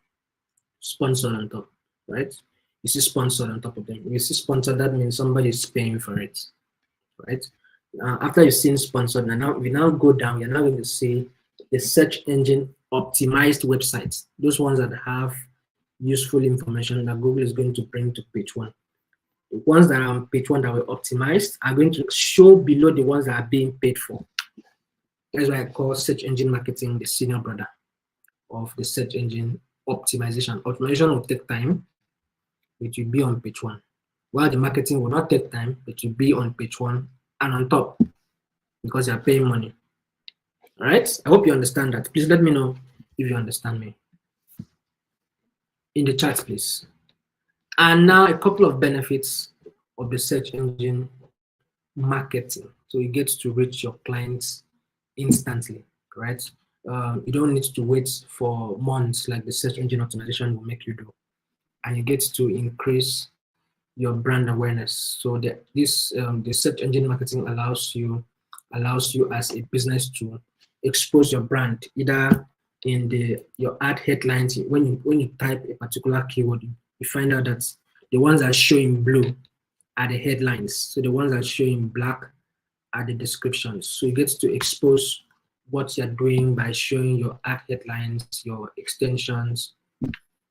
sponsored on top, right? You see sponsored on top of them. You see sponsored, that means somebody is paying for it, right? After you've seen sponsored, we now go down, you're now going to see the search engine optimized websites, those ones that have useful information that Google is going to bring to page 1. The ones that are on page 1 that were optimized are going to show below the ones that are being paid for. That's why I call search engine marketing the senior brother of the search engine optimization. Optimization will take time, it will be on page 1. While the marketing will not take time, it will be on page 1 and on top because you are paying money. All right? I hope you understand that. Please let me know if you understand me in the chat, please. And now a couple of benefits of the search engine marketing. So you get to reach your clients instantly, right? You don't need to wait for months like the search engine optimization will make you do. And you get to increase your brand awareness. So the search engine marketing allows you as a business to expose your brand either in your ad headlines. When you type a particular keyword, you find out that the ones that show in blue are the headlines. So the ones that show in black are the descriptions. So you get to expose what you're doing by showing your ad headlines, your extensions,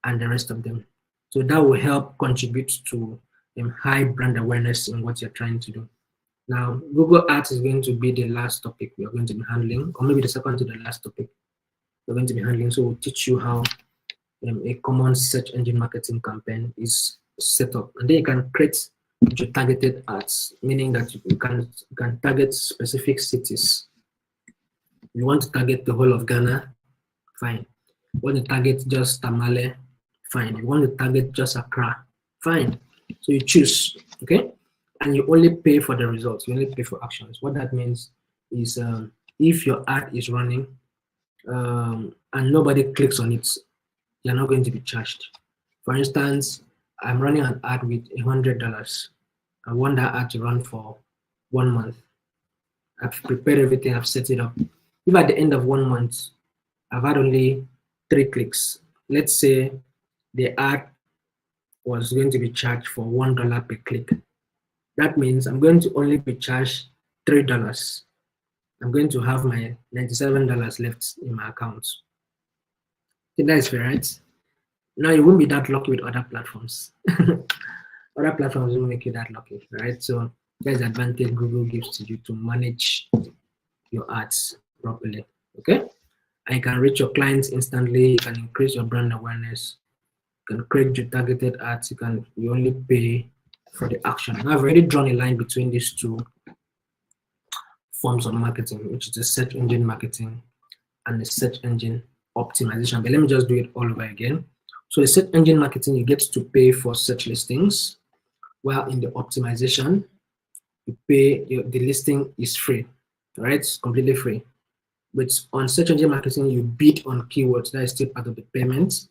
and the rest of them. So that will help contribute to high brand awareness in what you're trying to do. Now, Google Ads is going to be the last topic we are going to be handling, or maybe the second to the last topic we're going to be handling. So we'll teach you how a common search engine marketing campaign is set up. And then you can create your targeted ads, meaning that you can target specific cities. You want to target the whole of Ghana, fine. You want to target just Tamale, fine. You want to target just Accra, fine. So you choose, okay? And you only pay for the results. You only pay for actions. What that means is if your ad is running and nobody clicks on it, you're not going to be charged. For instance, I'm running an ad with $100. I want that ad to run for 1 month. I've prepared everything, I've set it up. If at the end of 1 month, I've had only 3 clicks, let's say the ad was going to be charged for $1 per click. That means I'm going to only be charged $3. I'm going to have my $97 left in my account. I think that is fair, right? Now you won't be that lucky with other platforms. Other platforms won't make you that lucky, right? So there's the advantage Google gives to you to manage your ads properly, okay? And you can reach your clients instantly. You can increase your brand awareness. You can create your targeted ads. You only pay for the action. Now I've already drawn a line between these two forms of marketing, which is the search engine marketing and the search engine optimization. But let me just do it all over again. So the search engine marketing, you get to pay for search listings, while in the optimization, you pay, the listing is free, right? It's completely free. But on search engine marketing, you bid on keywords. That is still part of the payment.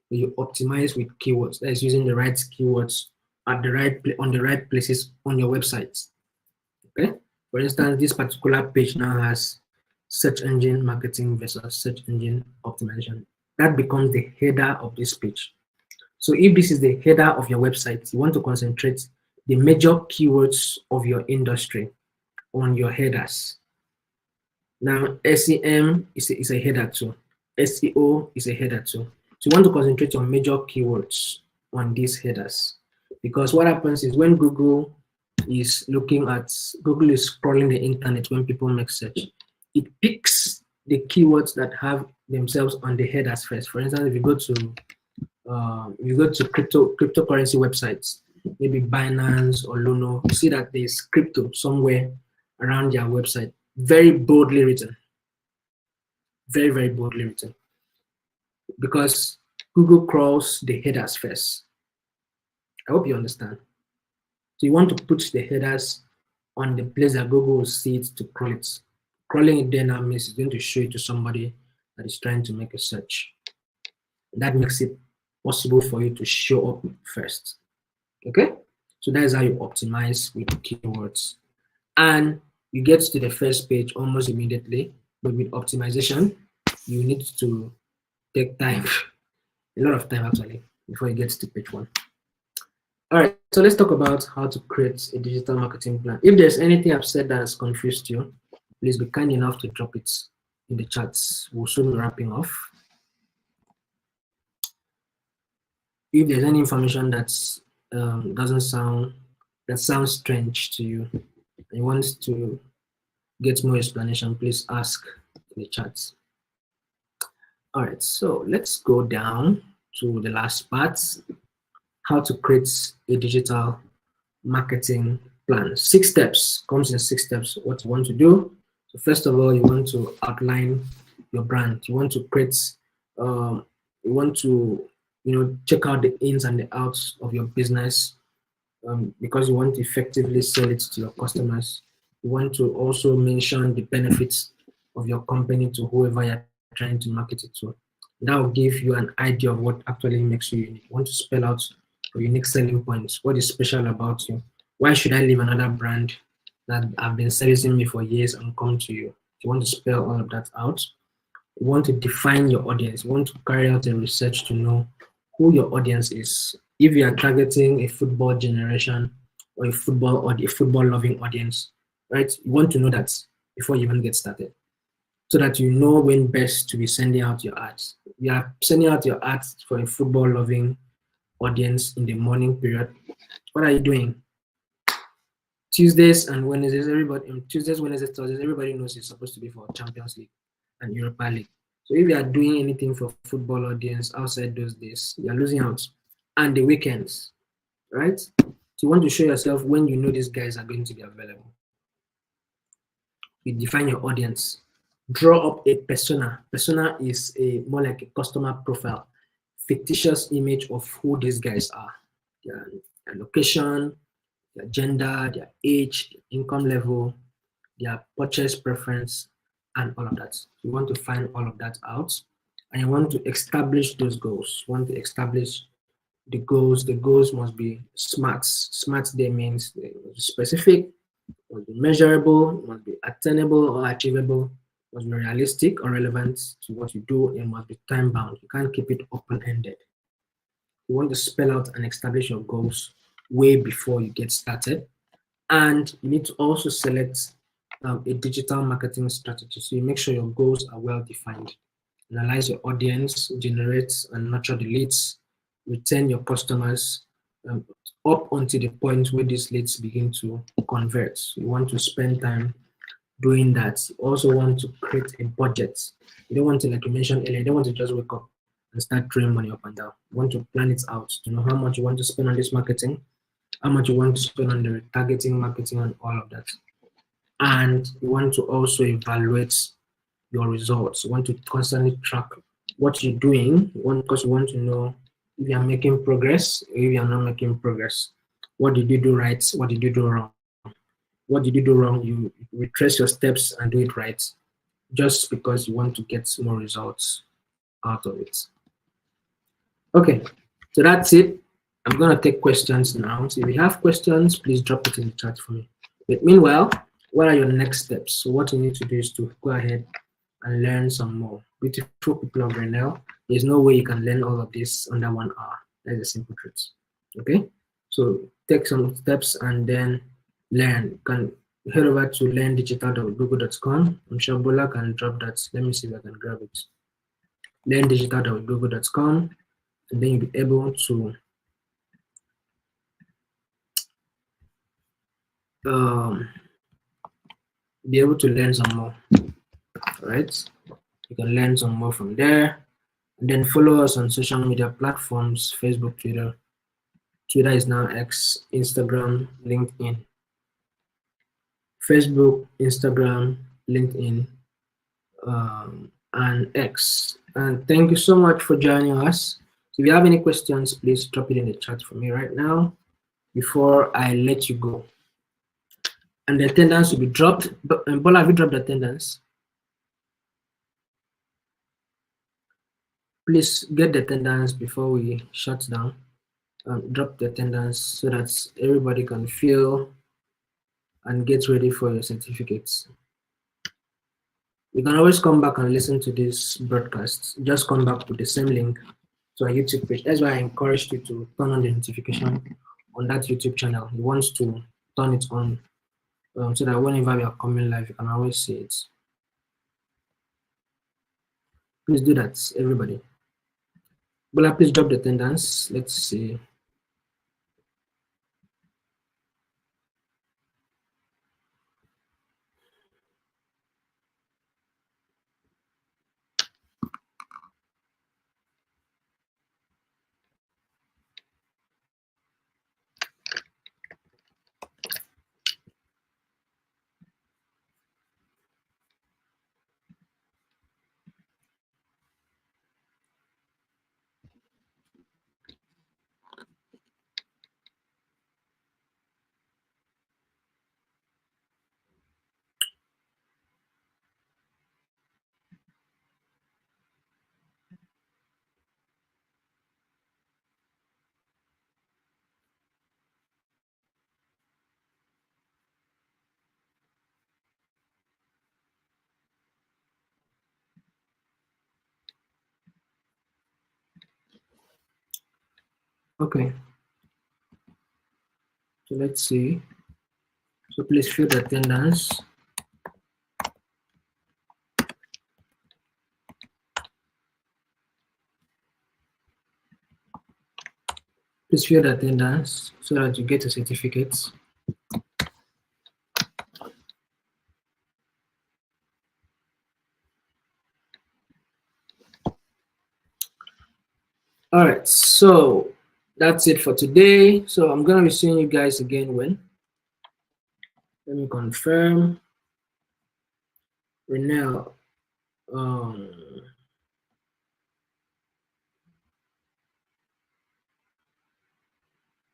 But you optimize with keywords. That is using the right keywords at the right on the right places on your website. Okay. For instance, this particular page now has search engine marketing versus search engine optimization. That becomes the header of this page. So if this is the header of your website, you want to concentrate the major keywords of your industry on your headers. Now, SEM is a header too. SEO is a header too. So you want to concentrate on major keywords on these headers. Because what happens is when Google is scrolling the internet when people make search, it picks the keywords that have themselves on the headers first. For instance, if you go to cryptocurrency websites, maybe Binance or Luno, you see that there's crypto somewhere around their website, very boldly written, very, very boldly written, because Google crawls the headers first. I hope you understand. So you want to put the headers on the place that Google will see it to crawl it. Crawling it there now means it's going to show it to somebody that is trying to make a search. That makes it possible for you to show up first. Okay? So that is how you optimize with keywords. And you get to the first page almost immediately, but with optimization, you need to take time, a lot of time actually, before you get to page 1. All right, so let's talk about how to create a digital marketing plan. If there's anything I've said that has confused you, please be kind enough to drop it in the chats. We'll soon be wrapping off. If there's any information that sounds strange to you, and you want to get more explanation, please ask in the chats. All right, so let's go down to the last part. How to create a digital marketing plan. 6 steps, comes in 6 steps, what you want to do. So first of all, you want to outline your brand. You want to create, you want to, check out the ins and the outs of your business because you want to effectively sell it to your customers. You want to also mention the benefits of your company to whoever you're trying to market it to. That will give you an idea of what actually makes you unique. You want to spell out your unique selling points. What is special about you? Why should I leave another brand that have been servicing me for years and come to you? You want to spell all of that out. You want to define your audience. You want to carry out a research to know who your audience is. If you are targeting a football generation or a football loving audience, right? You want to know that before you even get started, so that you know when best to be sending out your ads. You are sending out your ads for a football loving audience in the morning period. What are you doing? Tuesdays and Wednesdays, Tuesdays, Wednesdays, Thursdays, everybody knows it's supposed to be for Champions League and Europa League. So if you are doing anything for football audience outside those days, you are losing out. And the weekends, right? So you want to show yourself when you know these guys are going to be available. You define your audience. Draw up a persona. Persona is a more like a customer profile, fictitious image of who these guys are, their location, their gender, their age, their income level, their purchase preference, and all of that. You want to find all of that out, and you want to establish those goals. You want to establish the goals. The goals must be smart. Smart there means specific, must be measurable, must be attainable or achievable, must be realistic or relevant to what you do, and must be time bound. You can't keep it open ended. You want to spell out and establish your goals way before you get started. And you need to also select a digital marketing strategy. So you make sure your goals are well defined. Analyze your audience, generate and nurture the leads, retain your customers up until the point where these leads begin to convert. You want to spend time doing that. You also want to create a budget. You don't want to, like you mentioned earlier, you don't want to just wake up and start throwing money up and down. You want to plan it out to know how much you want to spend on this marketing, how much you want to spend on the targeting, marketing, and all of that. And you want to also evaluate your results. You want to constantly track what you're doing, because you want to know if you are making progress, if you are not making progress. What did you do right? What did you do wrong? What did you do wrong? You retrace your steps and do it right, just because you want to get more results out of it. Okay, so that's it. I'm going to take questions now. So if you have questions, please drop it in the chat for me. But meanwhile, what are your next steps? So what you need to do is to go ahead and learn some more. Beautiful people of Renell, there's no way you can learn all of this under 1 hour. That's a simple truth. Okay, so take some steps and then learn. You can head over to learndigital.google.com. I'm sure Bola can drop that. Let me see if I can grab it. Learndigital.google.com, and then you'll be able to learn some more. All right, you can learn some more from there. And then follow us on social media platforms: Facebook, Twitter. Twitter is now X, Instagram, LinkedIn. Facebook, Instagram, LinkedIn, and X. And thank you so much for joining us. If you have any questions, please drop it in the chat for me right now before I let you go. And the attendance will be dropped. Bola, have you dropped the attendance? Please get the attendance before we shut down. Drop the attendance so that everybody can feel and get ready for your certificates. You can always come back and listen to this broadcast. Just come back to the same link to our YouTube page. That's why I encouraged you to turn on the notification on that YouTube channel. You want to turn it on so that whenever we are coming live, you can always see it. Please do that, everybody. Bola, please drop the attendance. Let's see. Okay. So let's see. So please fill the attendance. Please fill the attendance so that you get a certificate. All right, so that's it for today. So I'm gonna be seeing you guys again when? Let me confirm. Renell.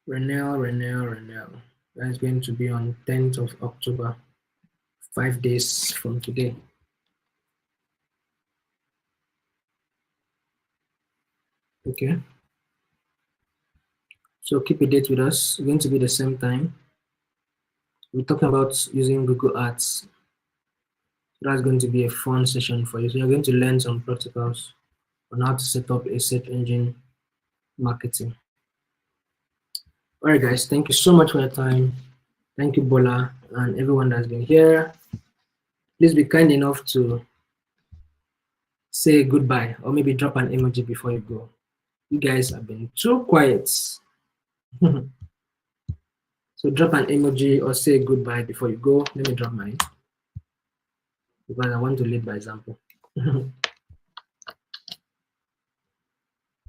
Renell. That's going to be on 10th of October, 5 days from today. Okay. So keep a date with us. It's going to be the same time. We're talking about using Google Ads. That's going to be a fun session for you. So you're going to learn some practicals on how to set up a search engine marketing. All right, guys, thank you so much for your time. Thank you, Bola, and everyone that's been here. Please be kind enough to say goodbye or maybe drop an emoji before you go. You guys have been too quiet. So drop an emoji or say goodbye before you go. Let me drop mine because I want to lead by example.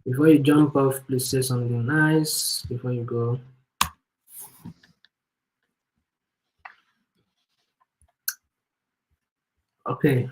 Before you jump off, please say something nice before you go. Okay.